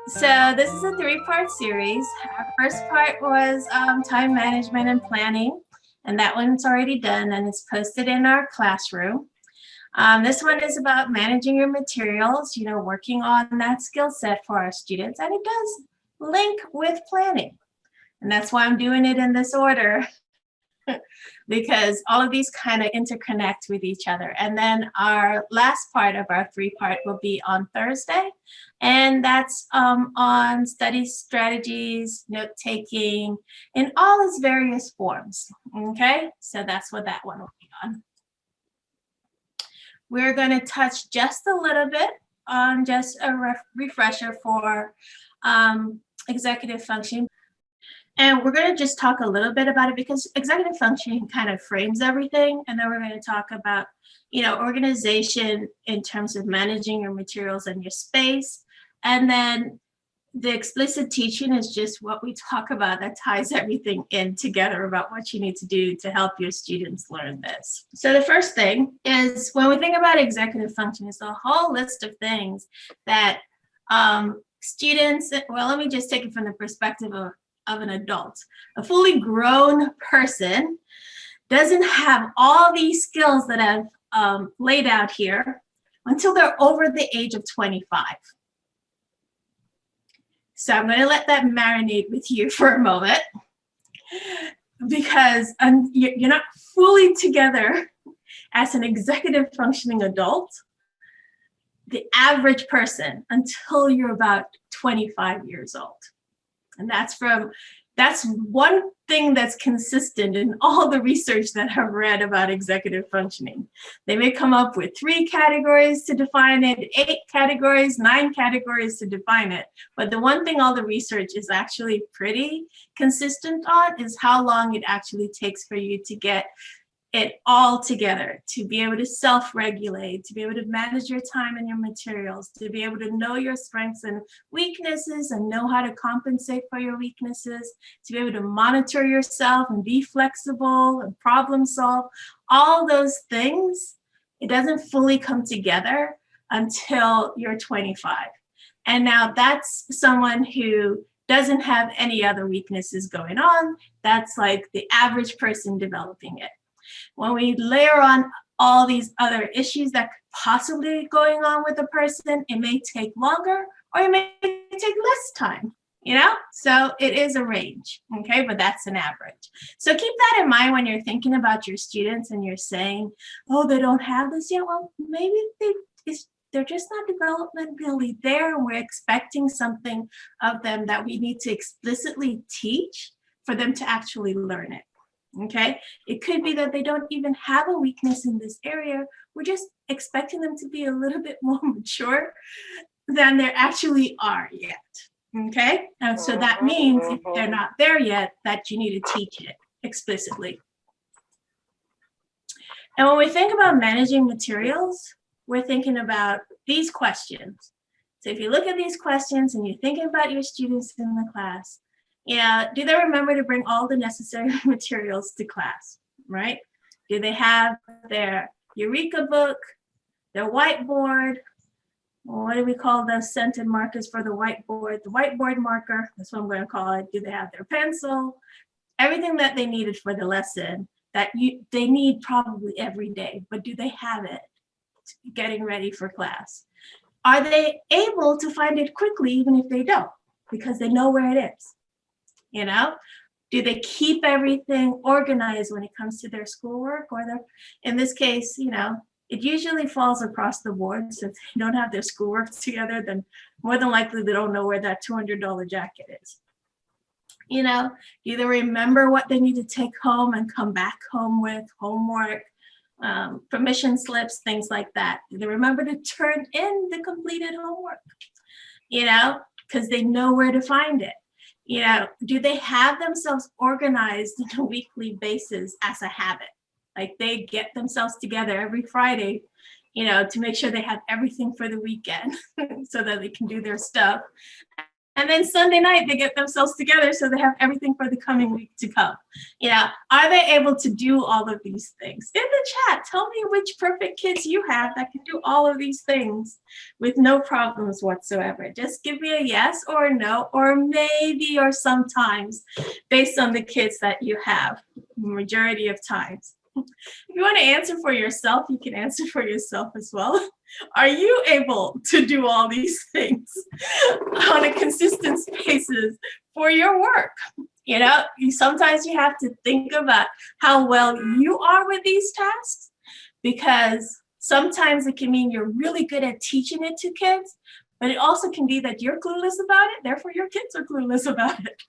So this is a three-part series. Our first part was time management and planning, and that one's already done and it's posted in our classroom. This one is about managing your materials, working on that skill set for our students, and it does link with planning. And that's why I'm doing it in this order because all of these kind of interconnect with each other. And then our last part of our three-part will be on Thursday, and that's on study strategies, note-taking, in all its various forms, okay? So that's what that one will be on. We're going to touch just a little bit on just a refresher for executive functioning. And we're going to just talk a little bit about it because executive functioning kind of frames everything. And then we're going to talk about, organization in terms of managing your materials and your space. And then the explicit teaching is just what we talk about that ties everything in together about what you need to do to help your students learn this. So the first thing is when we think about executive function, it's a whole list of things that students, well, let me just take it from the perspective of an adult. A fully grown person doesn't have all these skills that I've laid out here until they're over the age of 25. So I'm going to let that marinate with you for a moment because you're not fully together as an executive functioning adult, the average person, until you're about 25 years old. And that's one thing that's consistent in all the research that I've read about executive functioning. They may come up with 3 categories to define it, 8 categories, 9 categories to define it. But the one thing all the research is actually pretty consistent on is how long it actually takes for you to get it all together, to be able to self-regulate, to be able to manage your time and your materials, to be able to know your strengths and weaknesses and know how to compensate for your weaknesses, to be able to monitor yourself and be flexible and problem solve. All those things, it doesn't fully come together until you're 25. And now that's someone who doesn't have any other weaknesses going on. That's like the average person developing it. When we layer on all these other issues that could possibly be going on with a person, it may take longer or it may take less time, So it is a range, okay? But that's an average. So keep that in mind when you're thinking about your students and you're saying, oh, they don't have this yet. Well, maybe they're just not developmentally there and we're expecting something of them that we need to explicitly teach for them to actually learn it. Okay, it could be that they don't even have a weakness in this area. We're just expecting them to be a little bit more mature than they actually are yet. Okay, and so that means if they're not there yet, that you need to teach it explicitly. And when we think about managing materials, we're thinking about these questions. So if you look at these questions and you're thinking about your students in the class, do they remember to bring all the necessary materials to class, right? Do they have their Eureka book, their whiteboard? What do we call those scented markers for the whiteboard? The whiteboard marker, that's what I'm going to call it. Do they have their pencil? Everything that they needed for the lesson that they need probably every day, but do they have it getting ready for class? Are they able to find it quickly even if they don't, because they know where it is? Do they keep everything organized when it comes to their schoolwork? Or in this case, it usually falls across the board. So if they don't have their schoolwork together, then more than likely they don't know where that $200 jacket is. Do they remember what they need to take home and come back home with, homework, permission slips, things like that? Do they remember to turn in the completed homework? Because they know where to find it. Do they have themselves organized on a weekly basis as a habit? Like they get themselves together every Friday, to make sure they have everything for the weekend so that they can do their stuff. And then Sunday night, they get themselves together so they have everything for the coming week to come. Are they able to do all of these things? In the chat, tell me which perfect kids you have that can do all of these things with no problems whatsoever. Just give me a yes or a no, or maybe or sometimes, based on the kids that you have, majority of times. If you want to answer for yourself, you can answer for yourself as well. Are you able to do all these things on a consistent basis for your work? Sometimes you have to think about how well you are with these tasks, because sometimes it can mean you're really good at teaching it to kids, but it also can be that you're clueless about it, therefore your kids are clueless about it.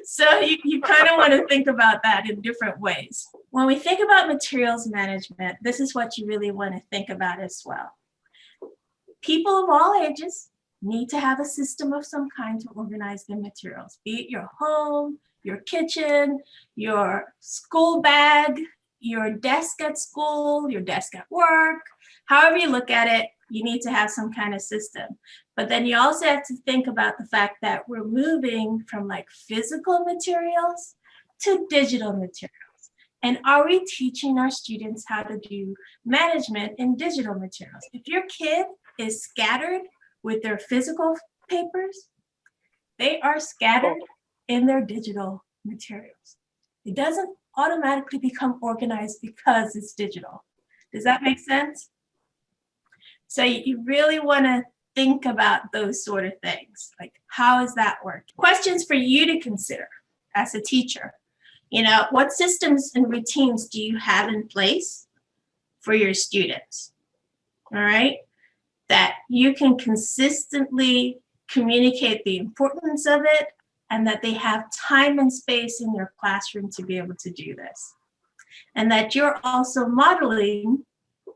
So you kind of want to think about that in different ways. When we think about materials management, this is what you really want to think about as well. People of all ages need to have a system of some kind to organize their materials, be it your home, your kitchen, your school bag, your desk at school, your desk at work. However you look at it, you need to have some kind of system. But then you also have to think about the fact that we're moving from like physical materials to digital materials. And are we teaching our students how to do management in digital materials? If your kid is scattered with their physical papers, they are scattered in their digital materials. It doesn't automatically become organized because it's digital. Does that make sense? So you really want to think about those sort of things. Like, how is that working? Questions for you to consider as a teacher. What systems and routines do you have in place for your students? All right, that you can consistently communicate the importance of it, and that they have time and space in your classroom to be able to do this. And that you're also modeling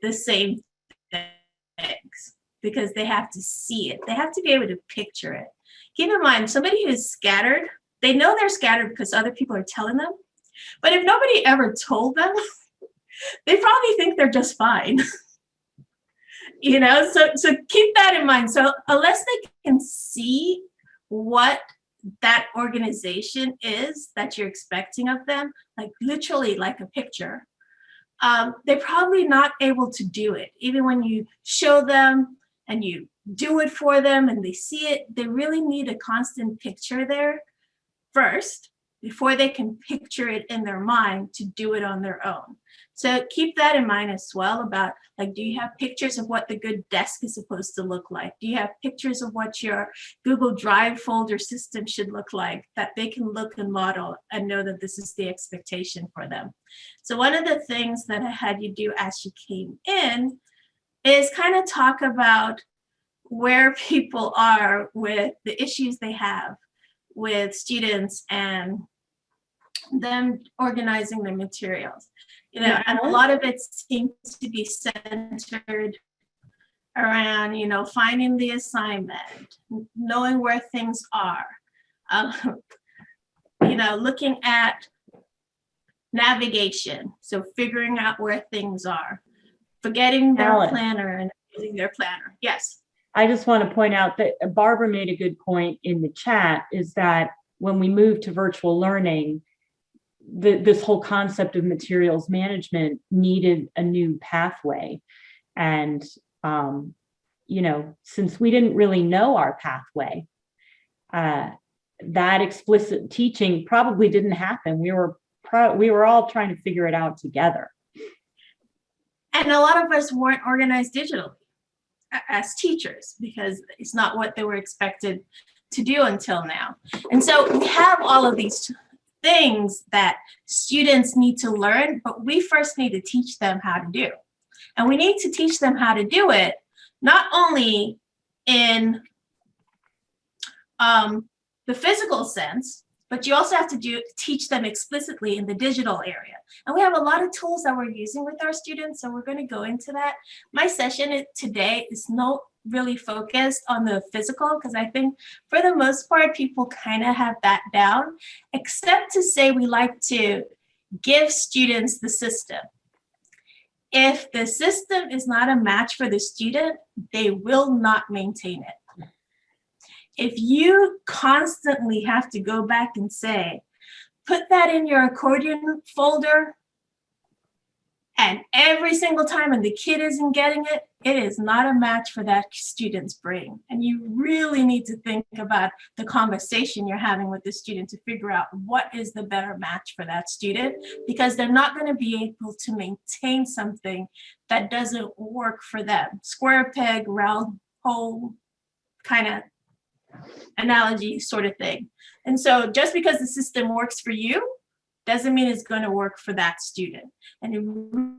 the same things, because they have to see it. They have to be able to picture it. Keep in mind, somebody who's scattered, they know they're scattered because other people are telling them. But if nobody ever told them, they probably think they're just fine. So keep that in mind. So unless they can see what that organization is that you're expecting of them, like literally like a picture, they're probably not able to do it. Even when you show them and you do it for them and they see it, they really need a constant picture there first before they can picture it in their mind to do it on their own. So keep that in mind as well about, like, do you have pictures of what the good desk is supposed to look like? Do you have pictures of what your Google Drive folder system should look like, that they can look and model and know that this is the expectation for them? So one of the things that I had you do as you came in is kind of talk about where people are with the issues they have with students and them organizing their materials. And a lot of it seems to be centered around, finding the assignment, knowing where things are, looking at navigation, so figuring out where things are, forgetting their planner and using their planner. Yes. I just want to point out that Barbara made a good point in the chat, is that when we move to virtual learning, this whole concept of materials management needed a new pathway. And, since we didn't really know our pathway, that explicit teaching probably didn't happen. We were all trying to figure it out together. And a lot of us weren't organized digitally as teachers, because it's not what they were expected to do until now. And so we have all of these things that students need to learn, but we first need to teach them how to do. And we need to teach them how to do it, not only in the physical sense, but you also have to teach them explicitly in the digital area. And we have a lot of tools that we're using with our students, so we're going to go into that. My session today is not really focused on the physical, because I think for the most part, people kind of have that down, except to say we like to give students the system. If the system is not a match for the student, they will not maintain it. if you constantly have to go back and say, put that in your accordion folder, and every single time and the kid isn't getting it, it is not a match for that student's brain. And you really need to think about the conversation you're having with the student to figure out what is the better match for that student, because they're not going to be able to maintain something that doesn't work for them. Square peg, round hole kind of analogy sort of thing. And so just because the system works for you doesn't mean it's going to work for that student. And it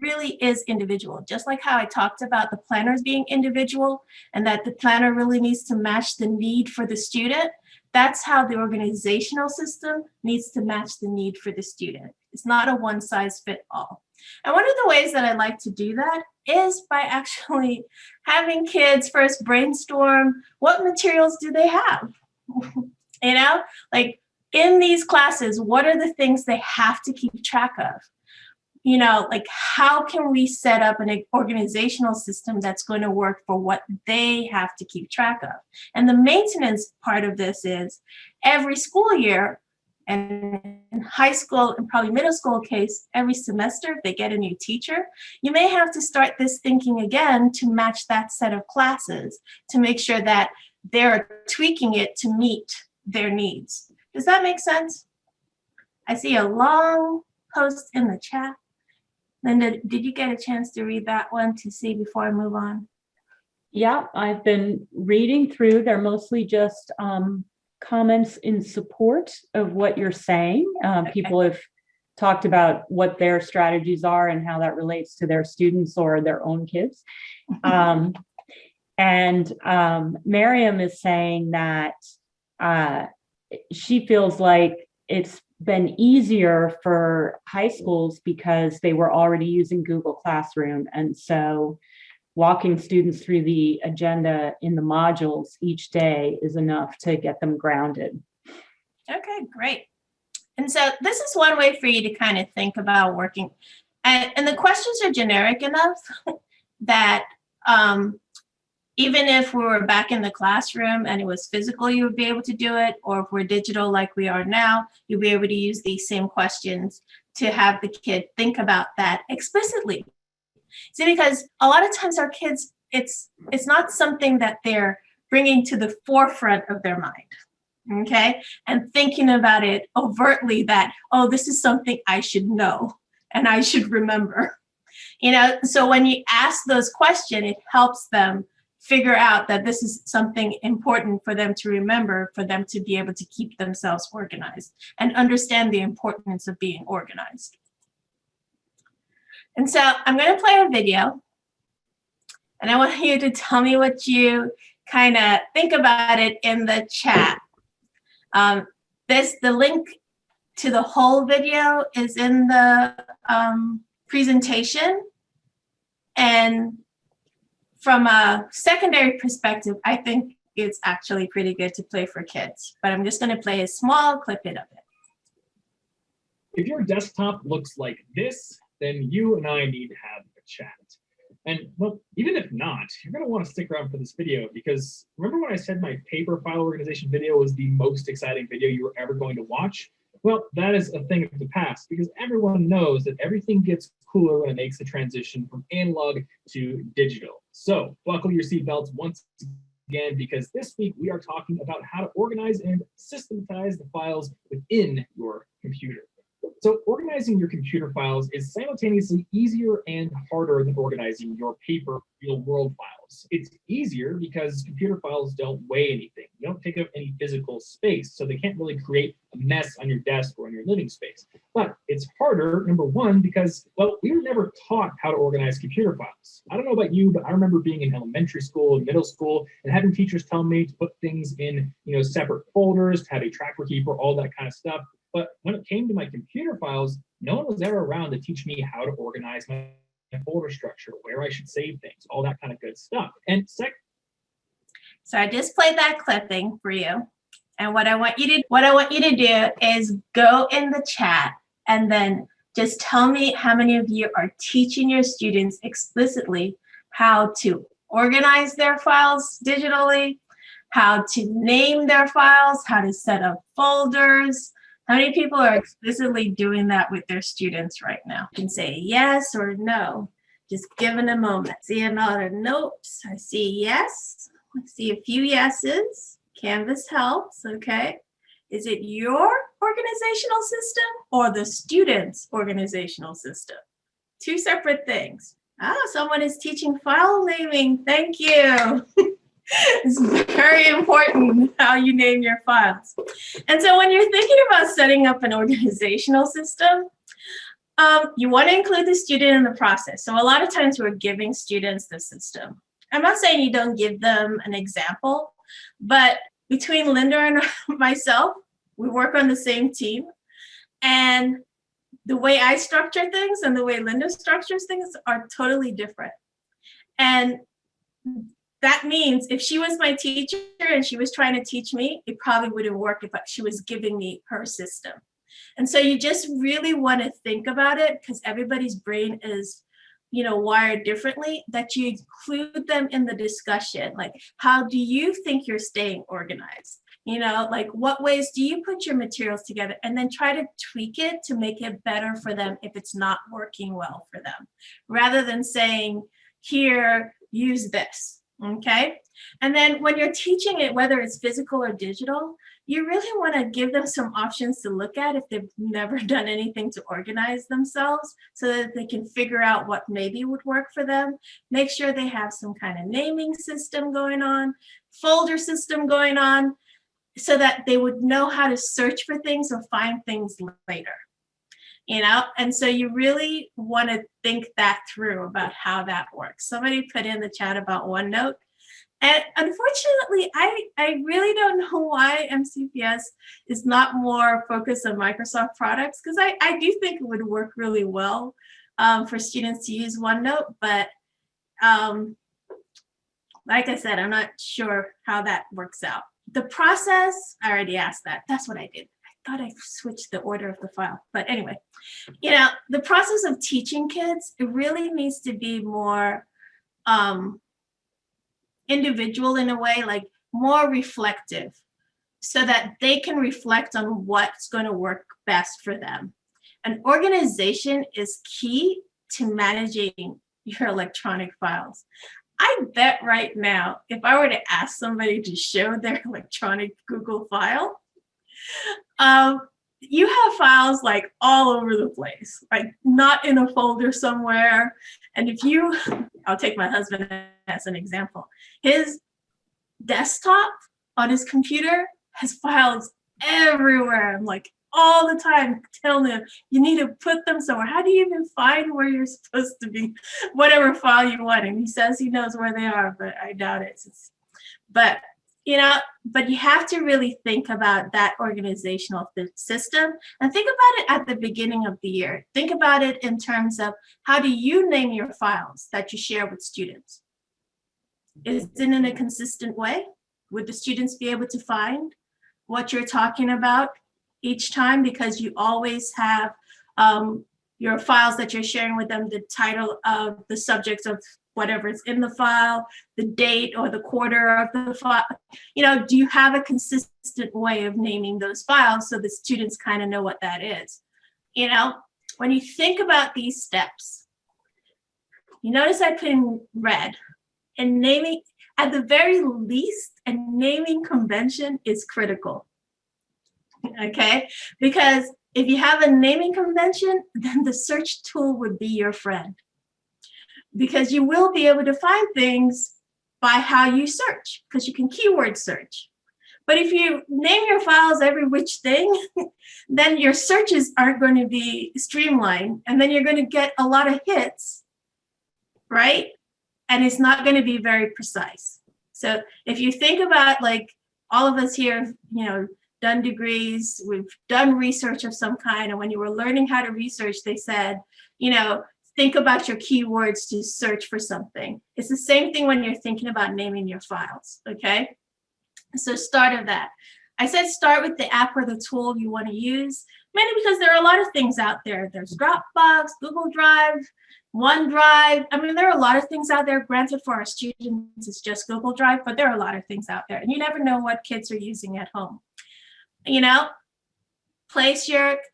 really is individual. Just like how I talked about the planners being individual and that the planner really needs to match the need for the student, that's how the organizational system needs to match the need for the student. It's not a one size fit all. And one of the ways that I like to do that is by actually having kids first brainstorm what materials do they have. You know, like in these classes, what are the things they have to keep track of? You know, like how can we set up an organizational system that's going to work for what they have to keep track of? And the maintenance part of this is every school year, and in high school and probably middle school case, every semester, if they get a new teacher, you may have to start this thinking again to match that set of classes to make sure that they're tweaking it to meet their needs. Does that make sense? I see a long post in the chat. Linda, did you get a chance to read that one to see before I move on? Yeah, I've been reading through. They're mostly just comments in support of what you're saying. People have talked about what their strategies are and how that relates to their students or their own kids. And Miriam is saying that she feels like it's been easier for high schools because they were already using Google Classroom. And so walking students through the agenda in the modules each day is enough to get them grounded. Okay, great. And so this is one way for you to kind of think about working. And the questions are generic enough that even if we were back in the classroom and it was physical, you would be able to do it. Or if we're digital like we are now, you'll be able to use these same questions to have the kid think about that explicitly. See, because a lot of times our kids, it's not something that they're bringing to the forefront of their mind, okay? And thinking about it overtly that, oh, this is something I should know and I should remember. You know, so when you ask those questions, it helps them figure out that this is something important for them to remember, for them to be able to keep themselves organized and understand the importance of being organized. And so I'm going to play a video, and I want you to tell me what you kind of think about it in the chat. The link to the whole video is in the presentation. And from a secondary perspective, I think it's actually pretty good to play for kids. But I'm just going to play a small clip of it. If your desktop looks like this, then you and I need to have a chat. And well, even if not, you're going to want to stick around for this video, because remember when I said my paper file organization video was the most exciting video you were ever going to watch? Well, that is a thing of the past, because everyone knows that everything gets cooler when it makes the transition from analog to digital. So buckle your seatbelts once again, because this week we are talking about how to organize and systematize the files within your computer. So organizing your computer files is simultaneously easier and harder than organizing your paper real-world files. It's easier because computer files don't weigh anything. They don't take up any physical space, so they can't really create a mess on your desk or in your living space. But it's harder, number one, because, well, we were never taught how to organize computer files. I don't know about you, but I remember being in elementary school and middle school and having teachers tell me to put things in, separate folders, to have a tracker keeper, all that kind of stuff. But when it came to my computer files, no one was ever around to teach me how to organize my folder structure, where I should save things, all that kind of good stuff. And so I just played that clipping for you. And what I want you to do is go in the chat and then just tell me how many of you are teaching your students explicitly how to organize their files digitally, how to name their files, how to set up folders. How many people are explicitly doing that with their students right now? You can say yes or no. Just give it a moment. See another note. I see yes. I see a few yeses. Canvas helps, okay? Is it your organizational system or the student's organizational system? Two separate things. Someone is teaching file naming. Thank you. It's very important how you name your files. And so when you're thinking about setting up an organizational system, you want to include the student in the process. So a lot of times we're giving students the system. I'm not saying you don't give them an example, but between Linda and myself, we work on the same team. And the way I structure things and the way Linda structures things are totally different. And that means if she was my teacher and she was trying to teach me, it probably wouldn't work if she was giving me her system. And so you just really want to think about it, because everybody's brain is, wired differently, that you include them in the discussion. Like, how do you think you're staying organized? Like, what ways do you put your materials together? And then try to tweak it to make it better for them if it's not working well for them, rather than saying, here, use this. Okay. And then when you're teaching it, whether it's physical or digital, you really want to give them some options to look at if they've never done anything to organize themselves, so that they can figure out what maybe would work for them. Make sure they have some kind of naming system going on, folder system going on, so that they would know how to search for things or find things later. And so you really want to think that through about how that works. Somebody put in the chat about OneNote. And unfortunately, I really don't know why MCPS is not more focused on Microsoft products, because I do think it would work really well for students to use OneNote. But like I said, I'm not sure how that works out. The process, I already asked that. That's what I did. I thought I switched the order of the file. But anyway, the process of teaching kids, it really needs to be more individual in a way, like more reflective, so that they can reflect on what's going to work best for them. And organization is key to managing your electronic files. I bet right now, if I were to ask somebody to show their electronic Google file, you have files like all over the place, like not in a folder somewhere. And I'll take my husband as an example. His desktop on his computer has files everywhere. I'm like, all the time telling him, you need to put them somewhere. How do you even find where you're supposed to be, whatever file you want? And he says he knows where they are, but I doubt it. But you have to really think about that organizational system, and think about it at the beginning of the year. Think about it in terms of, how do you name your files that you share with students? Is it in a consistent way? Would the students be able to find what you're talking about each time? Because you always have your files that you're sharing with them, the title of the subject of whatever's in the file, the date or the quarter of the file. Do you have a consistent way of naming those files so the students kind of know what that is? When you think about these steps, you notice I put in red, and naming, at the very least, a naming convention is critical. Okay, because if you have a naming convention, then the search tool would be your friend, because you will be able to find things by how you search, because you can keyword search. But if you name your files every which thing, then your searches aren't going to be streamlined, and then you're going to get a lot of hits, right? And it's not going to be very precise. So if you think about, like, all of us here, done degrees, we've done research of some kind, and when you were learning how to research, they said, think about your keywords to search for something. It's the same thing when you're thinking about naming your files, okay? So start of that. I said start with the app or the tool you want to use, Mainly because there are a lot of things out there. There's Dropbox, Google Drive, OneDrive. I mean, there are a lot of things out there. Granted, for our students, it's just Google Drive, but there are a lot of things out there. And you never know what kids are using at home. You know,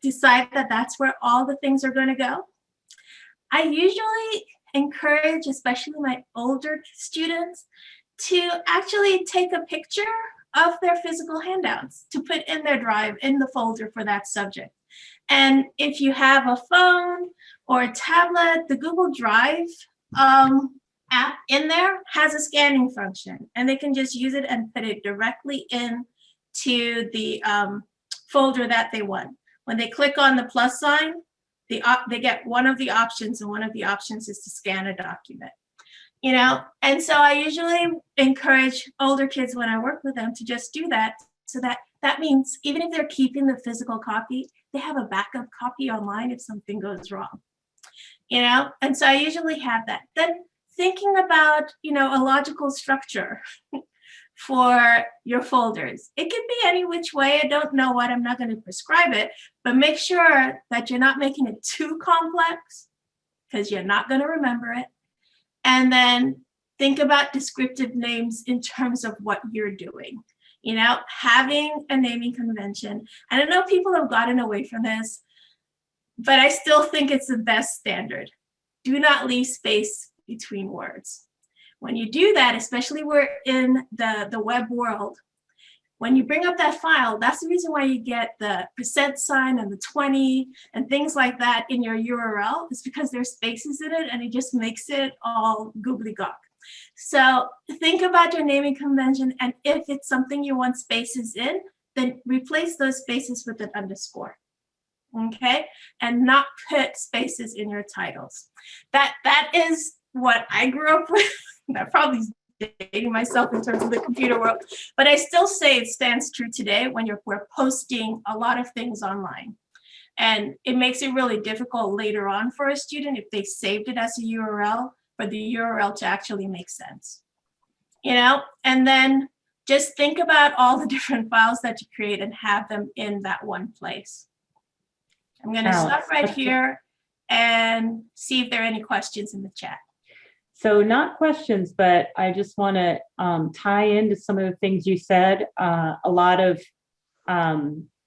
decide that that's where all the things are going to go. I usually encourage, especially my older students, to actually take a picture of their physical handouts to put in their drive in the folder for that subject. And if you have a phone or a tablet, the Google Drive app in there has a scanning function, and they can just use it and put it directly into the folder that they want. When they click on the plus sign, they get one of the options, and one of the options is to scan a document. You know, and so I usually encourage older kids when I work with them to just do that, so that means even if they're keeping the physical copy, they have a backup copy online if something goes wrong. You know, and so I usually have that. Then thinking about, you know, a logical structure for your folders. It can be any which way. I don't know what, I'm not going to prescribe it, but make sure that you're not making it too complex, because you're not going to remember it. And then think about descriptive names in terms of what you're doing. You know, having a naming convention. And I know people have gotten away from this, but I still think it's the best standard. Do not leave space between words. When you do that, especially we're in the web world, when you bring up that file, that's the reason why you get the % sign and the 20 and things like that in your URL. It's because there's spaces in it, and it just makes it all gobbledygook. So think about your naming convention, and if it's something you want spaces in, then replace those spaces with an underscore. Okay, and not put spaces in your titles. That is what I grew up with. That probably is dating myself in terms of the computer world, but I still say it stands true today when we're posting a lot of things online. And it makes it really difficult later on for a student, if they saved it as a URL, for the URL to actually make sense. You know, and then just think about all the different files that you create and have them in that one place. I'm going to stop right here and see if there are any questions in the chat. So not questions, but I just want to tie into some of the things you said. A lot of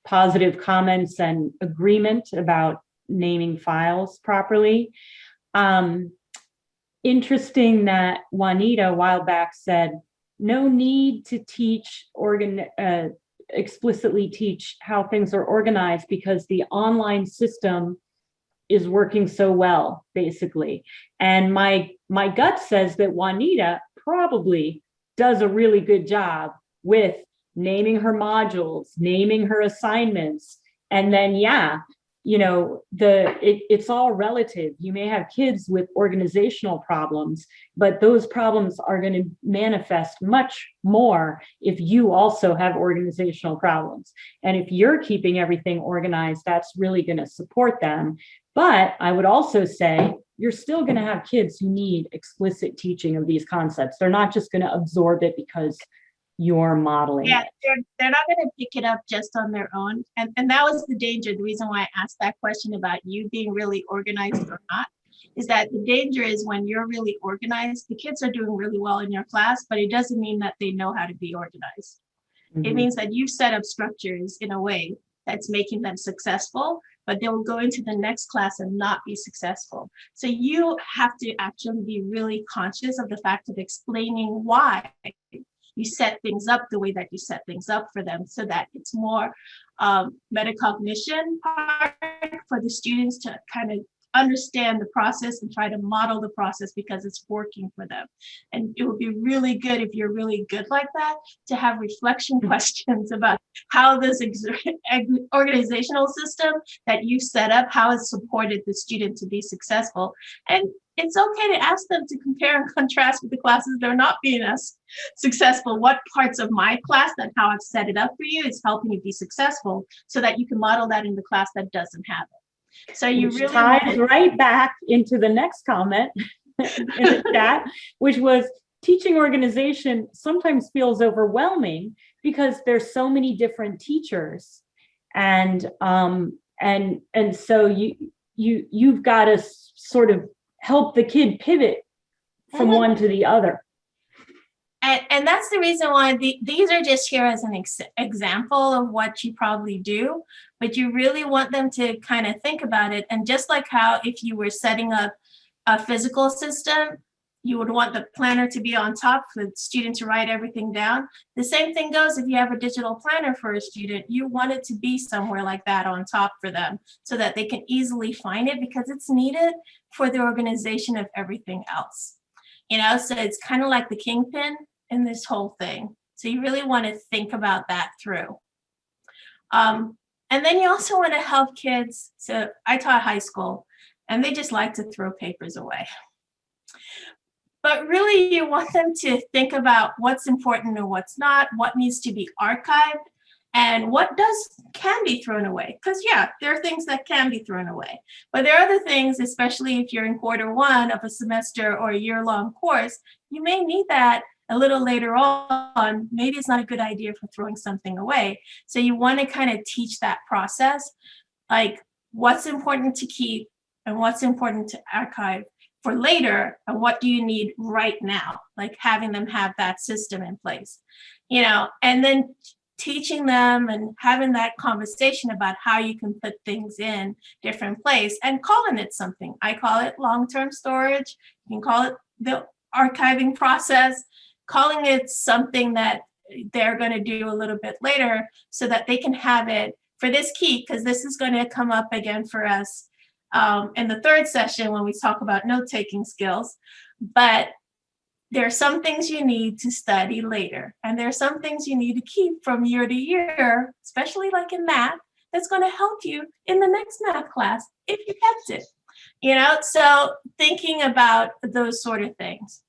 positive comments and agreement about naming files properly. Interesting that Juanita a while back said, no need to teach explicitly teach how things are organized because the online system is working so well, basically. And my gut says that Juanita probably does a really good job with naming her modules, naming her assignments, and then, yeah, you know, it's all relative. You may have kids with organizational problems, but those problems are going to manifest much more if you also have organizational problems. And if you're keeping everything organized, that's really going to support them. But I would also say you're still going to have kids who need explicit teaching of these concepts. They're not just going to absorb it because you're modeling. Yeah, they're not going to pick it up just on their own. And that was the danger. The reason why I asked that question about you being really organized or not is that the danger is when you're really organized, the kids are doing really well in your class, but it doesn't mean that they know how to be organized. Mm-hmm. It means that you've set up structures in a way that's making them successful, but they will go into the next class and not be successful. So you have to actually be really conscious of the fact of explaining why you set things up the way that you set things up for them, so that it's more metacognition part for the students to kind of understand the process and try to model the process because it's working for them. And it would be really good, if you're really good like that, to have reflection questions about how this organizational system that you set up, how it supported the student to be successful. And it's okay to ask them to compare and contrast with the classes that are not being as successful. What parts of my class and how I've set it up for you is helping you be successful, so that you can model that in the class that doesn't have it. So you which really ties right back into the next comment in the chat, which was teaching organization sometimes feels overwhelming because there's so many different teachers, and And so you've got to sort of help the kid pivot from one to the other. And that's the reason why these are just here as an example of what you probably do, but you really want them to kind of think about it. And just like how if you were setting up a physical system, you would want the planner to be on top for the student to write everything down. The same thing goes if you have a digital planner for a student, you want it to be somewhere like that on top for them so that they can easily find it because it's needed for the organization of everything else. You know, so it's kind of like the kingpin in this whole thing. So you really want to think about that through. And then you also want to help kids. So I taught high school and they just like to throw papers away. But really you want them to think about what's important and what's not, what needs to be archived, and what can be thrown away. Because yeah, there are things that can be thrown away. But there are other things, especially if you're in quarter one of a semester or a year-long course, you may need that a little later on. Maybe it's not a good idea for throwing something away. So you want to kind of teach that process, like what's important to keep and what's important to archive for later, and what do you need right now, like having them have that system in place, you know, and then teaching them and having that conversation about how you can put things in different place and calling it something. I call it long-term storage. You can call it the archiving process, calling it something that they're going to do a little bit later so that they can have it for this key, because this is going to come up again for us in the third session when we talk about note-taking skills. But there are some things you need to study later, and there are some things you need to keep from year to year, especially like in math, that's going to help you in the next math class if you kept it. You know, so thinking about those sort of things.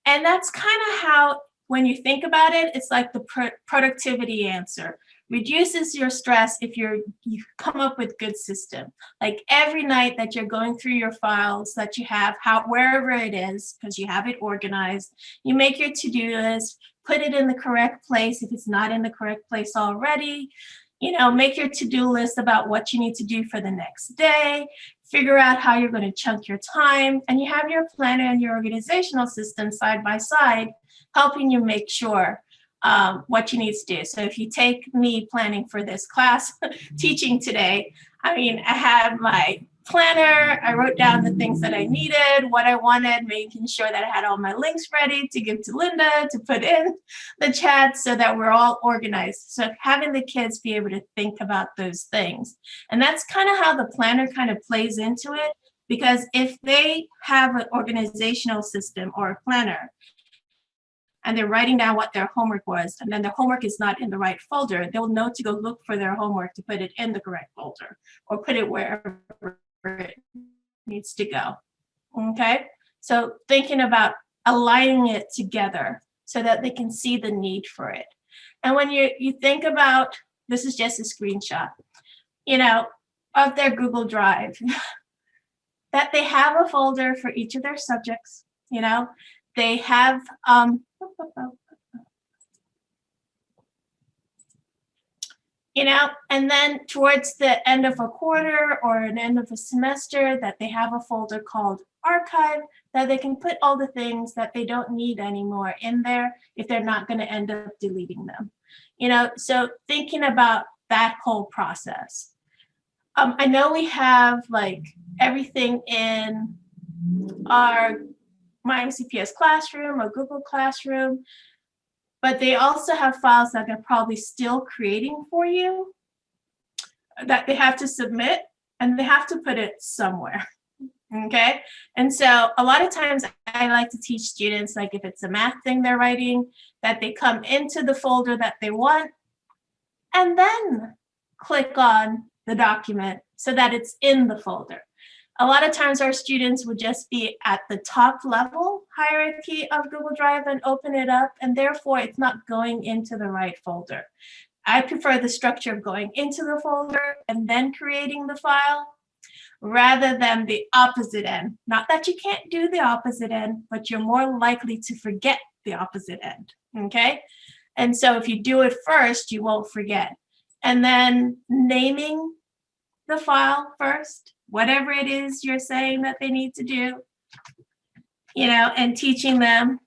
And that's kind of how, when you think about it, it's like the productivity answer. Reduces your stress if you come up with good system. Like every night that you're going through your files that you have, wherever it is, because you have it organized, you make your to-do list, put it in the correct place if it's not in the correct place already. You know, make your to-do list about what you need to do for the next day, figure out how you're going to chunk your time, and you have your planner and your organizational system side by side, helping you make sure what you need to do. So if you take me planning for this class, teaching today, I mean, I have my planner, I wrote down the things that I needed, what I wanted, making sure that I had all my links ready to give to Linda to put in the chat so that we're all organized. So having the kids be able to think about those things. And that's kind of how the planner kind of plays into it, because if they have an organizational system or a planner, and they're writing down what their homework was, and then their homework is not in the right folder, they'll know to go look for their homework to put it in the correct folder or put it wherever it needs to go. Okay, so thinking about aligning it together so that they can see the need for it. And when you think about, this is just a screenshot, you know, of their Google Drive, that they have a folder for each of their subjects, you know, they have, you know, and then towards the end of a quarter or an end of a semester, that they have a folder called archive, that they can put all the things that they don't need anymore in there if they're not going to end up deleting them. You know, so thinking about that whole process. I know we have like everything in our My MCPS Classroom or Google Classroom, but they also have files that they're probably still creating for you that they have to submit, and they have to put it somewhere, okay? And so a lot of times I like to teach students, like if it's a math thing they're writing, that they come into the folder that they want and then click on the document so that it's in the folder. A lot of times our students would just be at the top level hierarchy of Google Drive and open it up, and therefore it's not going into the right folder. I prefer the structure of going into the folder and then creating the file rather than the opposite end. Not that you can't do the opposite end, but you're more likely to forget the opposite end, okay? And so if you do it first, you won't forget. and then naming the file first, whatever it is you're saying that they need to do, you know, and teaching them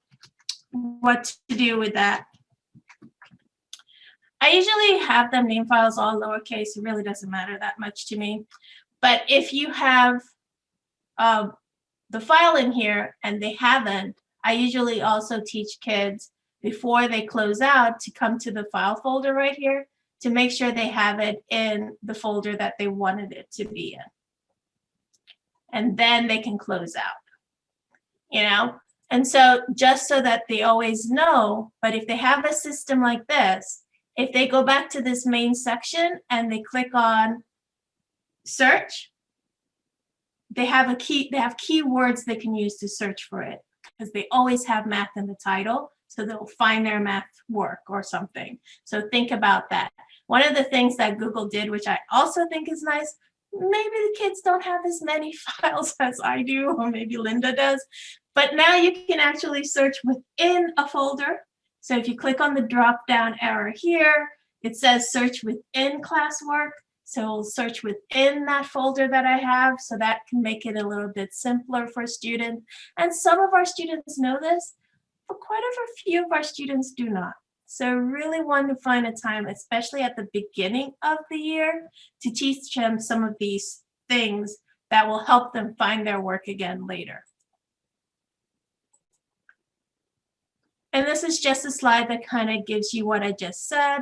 what to do with that. I usually have them name files all lowercase. It really doesn't matter that much to me. But if you have the file in here and they haven't, I usually also teach kids before they close out to come to the file folder right here to make sure they have it in the folder that they wanted it to be in. And then they can close out, you know? And so just so that they always know, but if they have a system like this, if they go back to this main section and they click on search, they have keywords they can use to search for it because they always have math in the title. So they'll find their math work or something. So think about that. One of the things that Google did, which I also think is nice, maybe the kids don't have as many files as I do, or maybe Linda does, but now you can actually search within a folder. So if you click on the drop down arrow here, it says search within classwork. So we'll search within that folder that I have. So that can make it a little bit simpler for students. And some of our students know this, but quite a few of our students do not. So really want to find a time, especially at the beginning of the year, to teach them some of these things that will help them find their work again later. And this is just a slide that kind of gives you what I just said.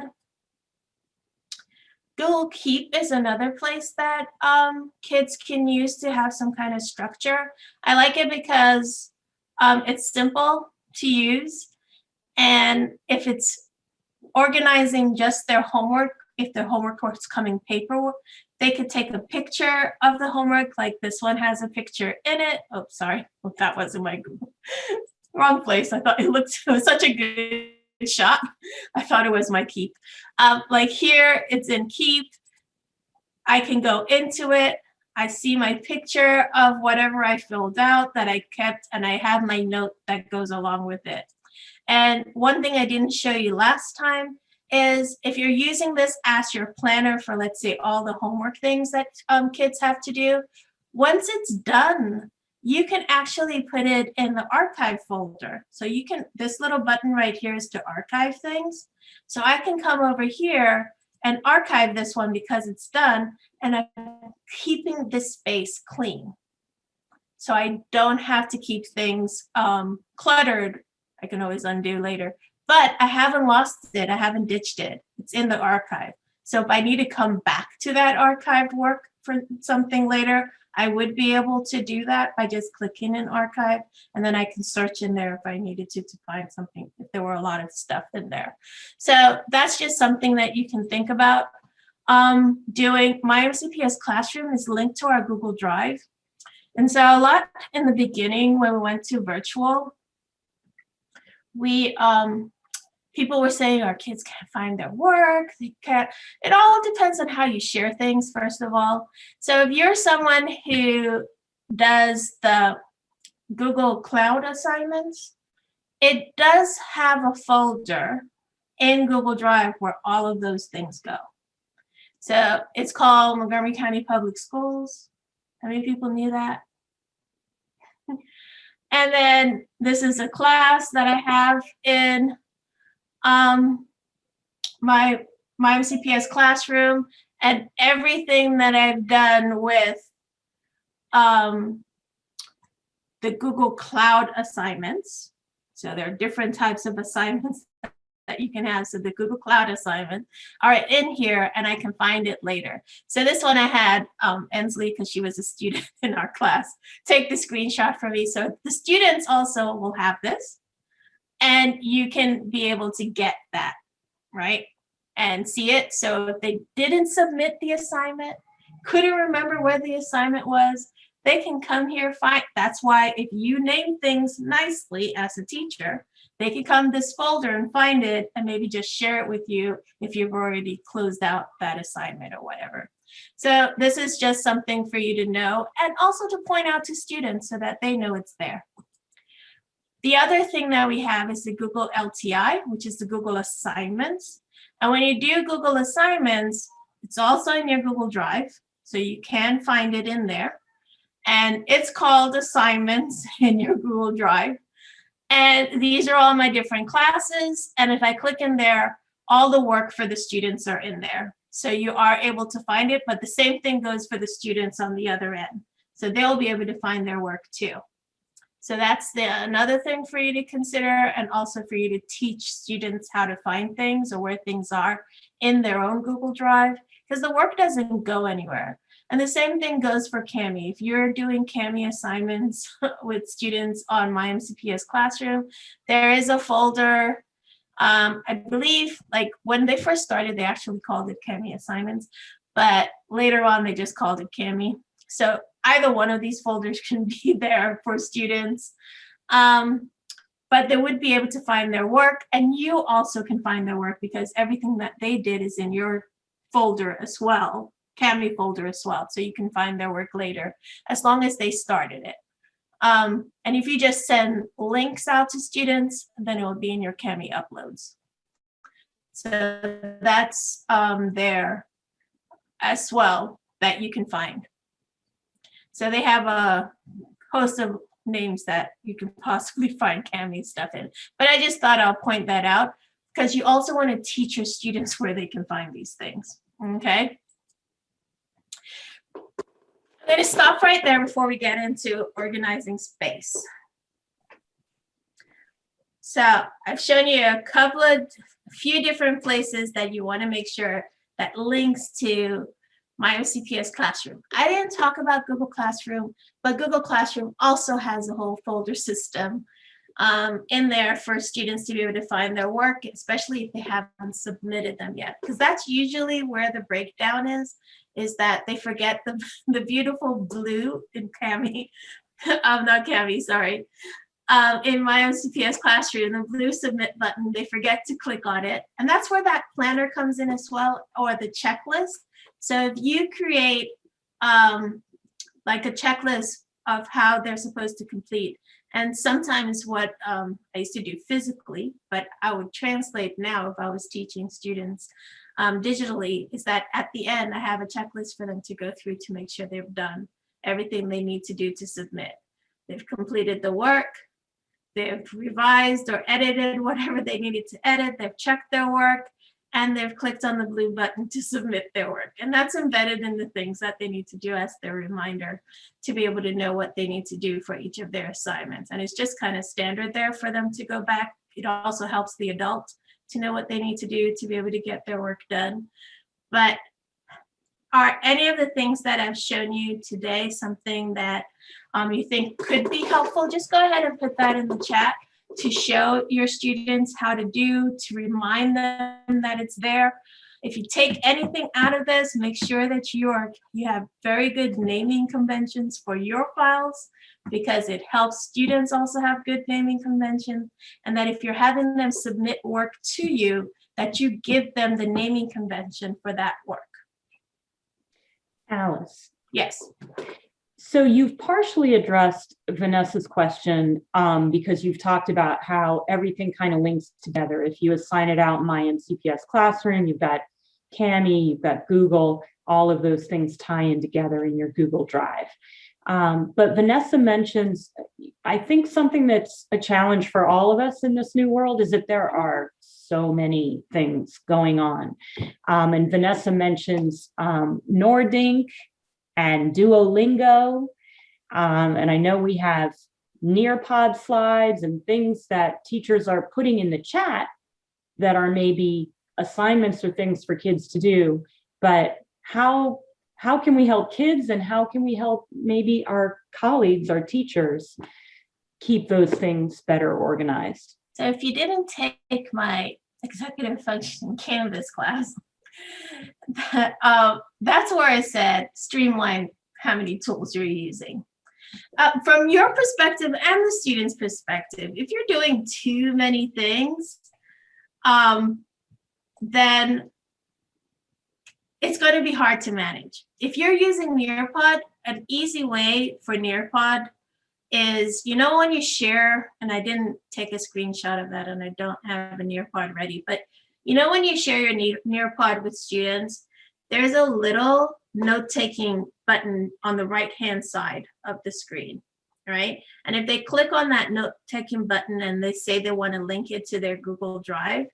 Google Keep is another place that kids can use to have some kind of structure. I like it because it's simple to use. And if it's organizing just their homework, if their homework is coming paper, they could take a picture of the homework, like this one has a picture in it. Oh, sorry, well, that wasn't my Google. Wrong place. I thought it was such a good shot. I thought it was my Keep. Like here, it's in Keep. I can go into it. I see my picture of whatever I filled out that I kept, and I have my note that goes along with it. And one thing I didn't show you last time is if you're using this as your planner for, let's say, all the homework things that kids have to do, once it's done, you can actually put it in the archive folder. So you can, this little button right here is to archive things. So I can come over here and archive this one because it's done, and I'm keeping this space clean. So I don't have to keep things cluttered. I can always undo later, but I haven't lost it. I haven't ditched it. It's in the archive. So if I need to come back to that archived work for something later, I would be able to do that by just clicking in archive, and then I can search in there if I needed to find something, if there were a lot of stuff in there. So that's just something that you can think about doing. My MCPS Classroom is linked to our Google Drive. And so a lot in the beginning when we went to virtual, people were saying our kids can't find their work, they can't. It all depends on how you share things, first of all. So if you're someone who does the Google Cloud assignments, it does have a folder in Google Drive where all of those things go. So it's called Montgomery County Public Schools. How many people knew that? And then this is a class that I have in my MCPS Classroom, and everything that I've done with the Google Cloud assignments. So there are different types of assignments that you can have. So the Google Cloud assignments are in here, and I can find it later. So this one I had Ensley, because she was a student in our class, take the screenshot for me. So the students also will have this, and you can be able to get that, right? And see it. So if they didn't submit the assignment, couldn't remember where the assignment was, they can come here, find. That's why if you name things nicely as a teacher, they can come this folder and find it and maybe just share it with you if you've already closed out that assignment or whatever. So this is just something for you to know, and also to point out to students so that they know it's there. The other thing that we have is the Google LTI, which is the Google Assignments. And when you do Google Assignments, It's also in your Google Drive, so you can find it in there. And it's called Assignments in your Google Drive. And these are all my different classes. And if I click in there, all the work for the students are in there. So you are able to find it, but the same thing goes for the students on the other end. So they'll be able to find their work too. So that's another thing for you to consider, and also for you to teach students how to find things or where things are in their own Google Drive, because the work doesn't go anywhere. And the same thing goes for Kami. If you're doing Kami assignments with students on My MCPS Classroom, there is a folder. I believe like when they first started, they actually called it Kami assignments, but later on they just called it Kami. So either one of these folders can be there for students, but they would be able to find their work, and you also can find their work because everything that they did is in your folder as well, Kami folder as well. So you can find their work later as long as they started it. And if you just send links out to students, then it will be in your Kami uploads. So that's there as well that you can find. So they have a host of names that you can possibly find Kami stuff in. But I just thought I'll point that out because you also want to teach your students where they can find these things. Okay. I'm going to stop right there before we get into organizing space. So I've shown you a few different places that you want to make sure that links to My MCPS Classroom. I didn't talk about Google Classroom, but Google Classroom also has a whole folder system in there for students to be able to find their work, especially if they haven't submitted them yet, because that's usually where the breakdown is that they forget the beautiful blue in Kami, not Kami, sorry. In My MCPS Classroom, the blue submit button, they forget to click on it. And that's where that planner comes in as well, or the checklist. So if you create like a checklist of how they're supposed to complete, and sometimes what I used to do physically, but I would translate now if I was teaching students digitally, is that at the end, I have a checklist for them to go through to make sure they've done everything they need to do to submit. They've completed the work, they've revised or edited whatever they needed to edit, they've checked their work, and they've clicked on the blue button to submit their work. And that's embedded in the things that they need to do as their reminder to be able to know what they need to do for each of their assignments. And it's just kind of standard there for them to go back. It also helps the adult to know what they need to do to be able to get their work done. But are any of the things that I've shown you today something that you think could be helpful? Just go ahead and put that in the chat to show your students how to do, to remind them that it's there. If you take anything out of this, make sure that you have very good naming conventions for your files, because it helps students also have good naming conventions, and that if you're having them submit work to you, that you give them the naming convention for that work. Alice. Yes. So you've partially addressed Vanessa's question because you've talked about how everything kind of links together. If you assign it out in My MCPS Classroom, you've got Kami, you've got Google, all of those things tie in together in your Google Drive. But Vanessa mentions, I think something that's a challenge for all of us in this new world is that there are so many things going on. And Vanessa mentions Nordink and Duolingo. And I know we have Nearpod slides and things that teachers are putting in the chat that are maybe assignments or things for kids to do. But how can we help kids, and how can we help maybe our colleagues, our teachers, keep those things better organized? So if you didn't take my executive function Canvas class, that's where I said streamline how many tools you're using. From your perspective and the student's perspective, if you're doing too many things, then it's going to be hard to manage. If you're using Nearpod, an easy way for Nearpod is, when you share, and I didn't take a screenshot of that and I don't have a Nearpod ready, but when you share your Nearpod with students, there's a little note-taking button on the right-hand side of the screen, right? And if they click on that note-taking button and they say they want to link it to their Google Drive,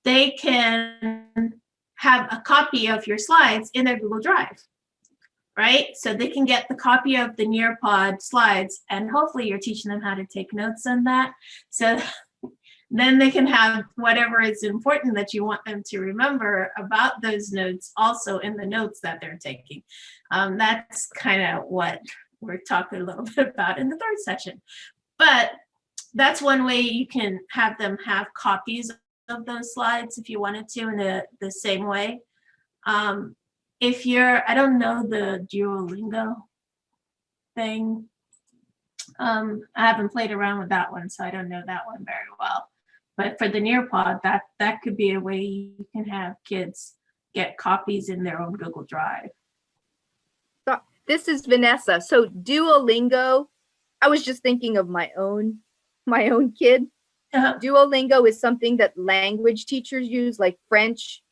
they can have a copy of your slides in their Google Drive, right? So they can get the copy of the Nearpod slides, and hopefully you're teaching them how to take notes on that. So then they can have whatever is important that you want them to remember about those notes also in the notes that they're taking. That's kind of what we're talking a little bit about in the third session. But that's one way you can have them have copies of those slides if you wanted to in the same way. If you're, I don't know the Duolingo thing. I haven't played around with that one, so I don't know that one very well. But for the Nearpod, that could be a way you can have kids get copies in their own Google Drive. So this is Vanessa. So Duolingo, I was just thinking of my own kid. Duolingo is something that language teachers use, like French.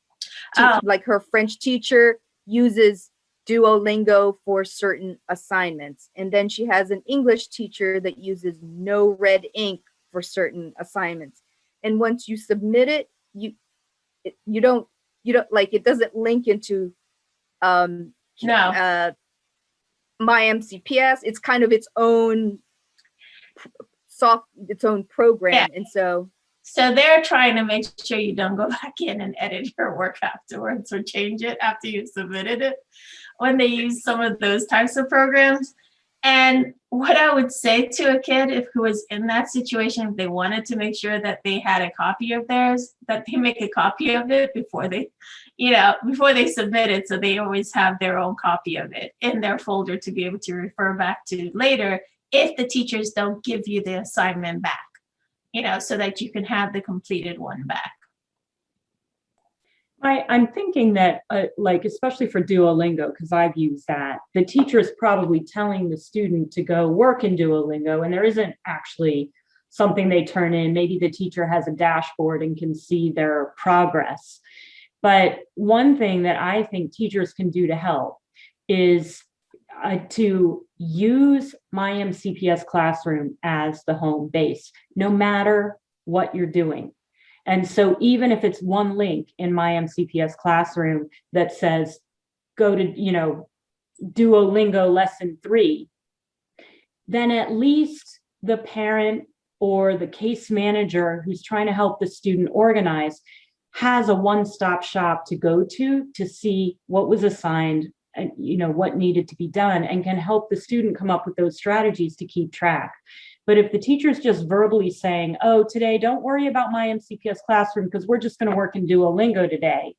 Like her French teacher uses Duolingo for certain assignments. And then she has an English teacher that uses no red ink for certain assignments. And once you submit it, you don't like, it doesn't link into my MCPS. It's kind of its own program. Yeah. And so they're trying to make sure you don't go back in and edit your work afterwards or change it after you've submitted it when they use some of those types of programs. And what I would say to a kid who was in that situation, if they wanted to make sure that they had a copy of theirs, that they make a copy of it before they submit it, so they always have their own copy of it in their folder to be able to refer back to later if the teachers don't give you the assignment back, so that you can have the completed one back. I'm thinking that, like, especially for Duolingo, because I've used that, the teacher is probably telling the student to go work in Duolingo, and there isn't actually something they turn in. Maybe the teacher has a dashboard and can see their progress. But one thing that I think teachers can do to help is to use My MCPS Classroom as the home base, no matter what you're doing. And so even if it's one link in My MCPS Classroom that says, go to, Duolingo lesson 3, then at least the parent or the case manager who's trying to help the student organize has a one-stop shop to go to see what was assigned and what needed to be done, and can help the student come up with those strategies to keep track. But if the teacher's just verbally saying, oh, today, don't worry about My MCPS Classroom because we're just going to work in Duolingo today,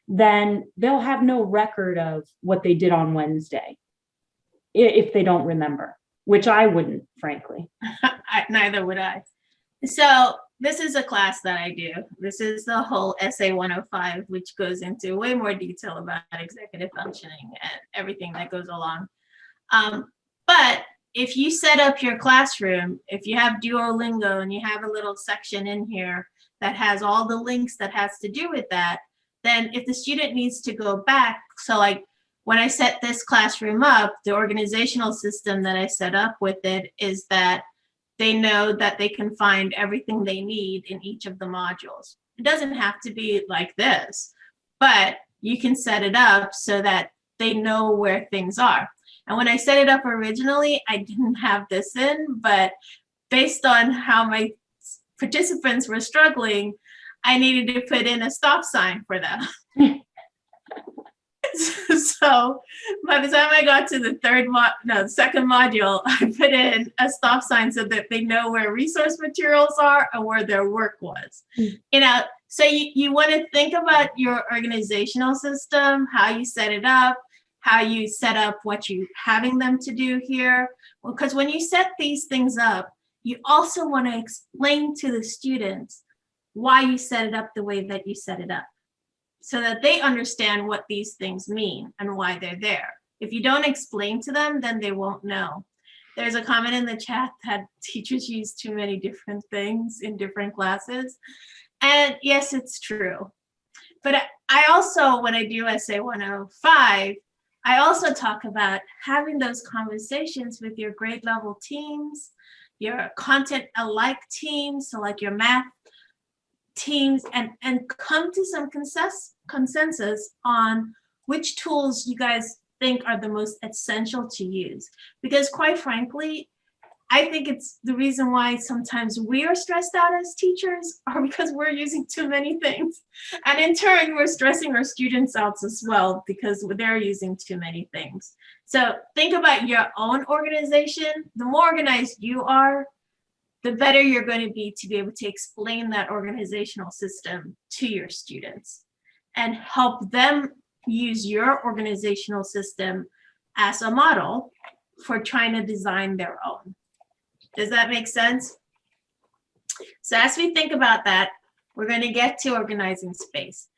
then they'll have no record of what they did on Wednesday if they don't remember, which I wouldn't, frankly. Neither would I. So this is a class that I do. This is the whole Essay 105, which goes into way more detail about executive functioning and everything that goes along. But if you set up your classroom, if you have Duolingo and you have a little section in here that has all the links that has to do with that, then if the student needs to go back, so like when I set this classroom up, the organizational system that I set up with it is that they know that they can find everything they need in each of the modules. It doesn't have to be like this, but you can set it up so that they know where things are. And when I set it up originally, I didn't have this in, but based on how my participants were struggling, I needed to put in a stop sign for them. So by the time I got to the second module, I put in a stop sign so that they know where resource materials are and where their work was. So you want to think about your organizational system, how you set it up, how you set up what you're having them to do here. Because when you set these things up, you also want to explain to the students why you set it up the way that you set it up, so that they understand what these things mean and why they're there. If you don't explain to them, then they won't know. There's a comment in the chat that teachers use too many different things in different classes. And yes, it's true. But I also, when I do Essay 105, I also talk about having those conversations with your grade level teams, your content alike teams, so like your math teams, and come to some consensus on which tools you guys think are the most essential to use. Because quite frankly, I think it's the reason why sometimes we are stressed out as teachers are because we're using too many things. And in turn, we're stressing our students out as well because they're using too many things. So think about your own organization. The more organized you are, the better you're going to be able to explain that organizational system to your students and help them use your organizational system as a model for trying to design their own. Does that make sense? So as we think about that, we're going to get to organizing space.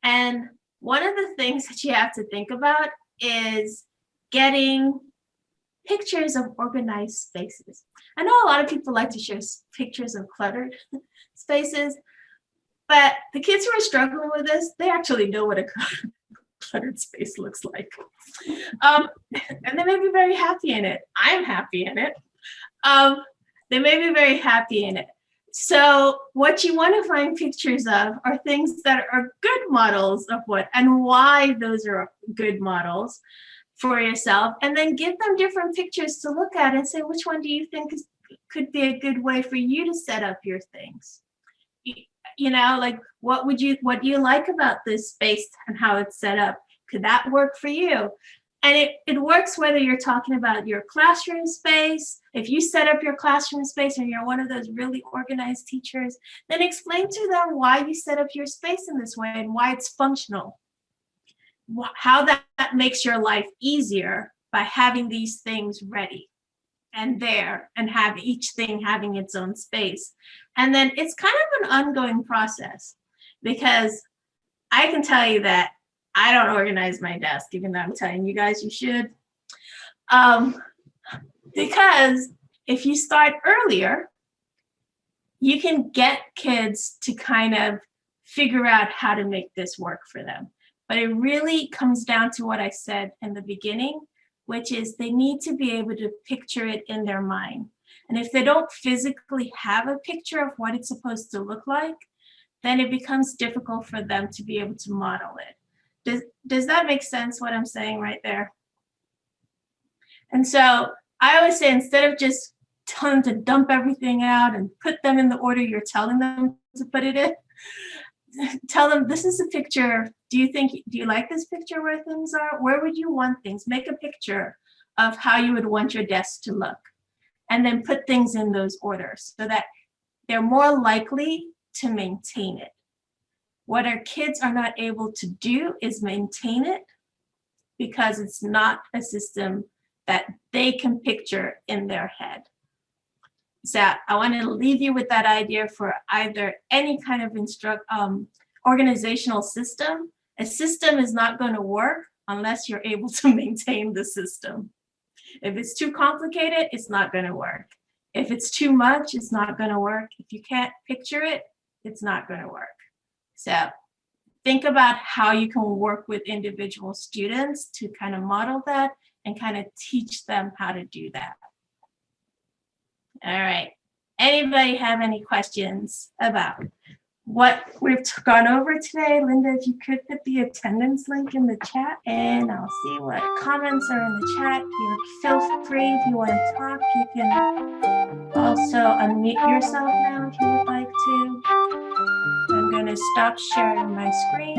And one of the things that you have to think about is getting pictures of organized spaces. I know a lot of people like to share pictures of cluttered spaces, but the kids who are struggling with this, they actually know what a cluttered space looks like. And they may be very happy in it. I'm happy in it. They may be very happy in it. So what you want to find pictures of are things that are good models of what and why those are good models for yourself, and then give them different pictures to look at and say, which one do you think could be a good way for you to set up your things? You know, like what do you like about this space and how it's set up? Could that work for you? And it works whether you're talking about your classroom space. If you set up your classroom space and you're one of those really organized teachers, then explain to them why you set up your space in this way and why it's functional. How that makes your life easier by having these things ready and there and have each thing having its own space. And then it's kind of an ongoing process, because I can tell you that I don't organize my desk, even though I'm telling you guys you should. Because if you start earlier, you can get kids to kind of figure out how to make this work for them. But it really comes down to what I said in the beginning, which is they need to be able to picture it in their mind. And if they don't physically have a picture of what it's supposed to look like, then it becomes difficult for them to be able to model it. Does that make sense, what I'm saying right there? And so I always say, instead of just telling them to dump everything out and put them in the order you're telling them to put it in, tell them, this is a picture. Do you like this picture where things are? Where would you want things? Make a picture of how you would want your desk to look, and then put things in those orders so that they're more likely to maintain it. What our kids are not able to do is maintain it because it's not a system that they can picture in their head. So I want to leave you with that idea for either any kind of organizational system. A system is not going to work unless you're able to maintain the system. If it's too complicated, it's not going to work. If it's too much, it's not going to work. If you can't picture it, it's not going to work. So think about how you can work with individual students to kind of model that and kind of teach them how to do that. All right. Anybody have any questions about what we've gone over today? Linda, if you could put the attendance link in the chat, and I'll see what comments are in the chat. Feel free, if you want to talk, you can also unmute yourself now if you would like to. I'm going to stop sharing my screen.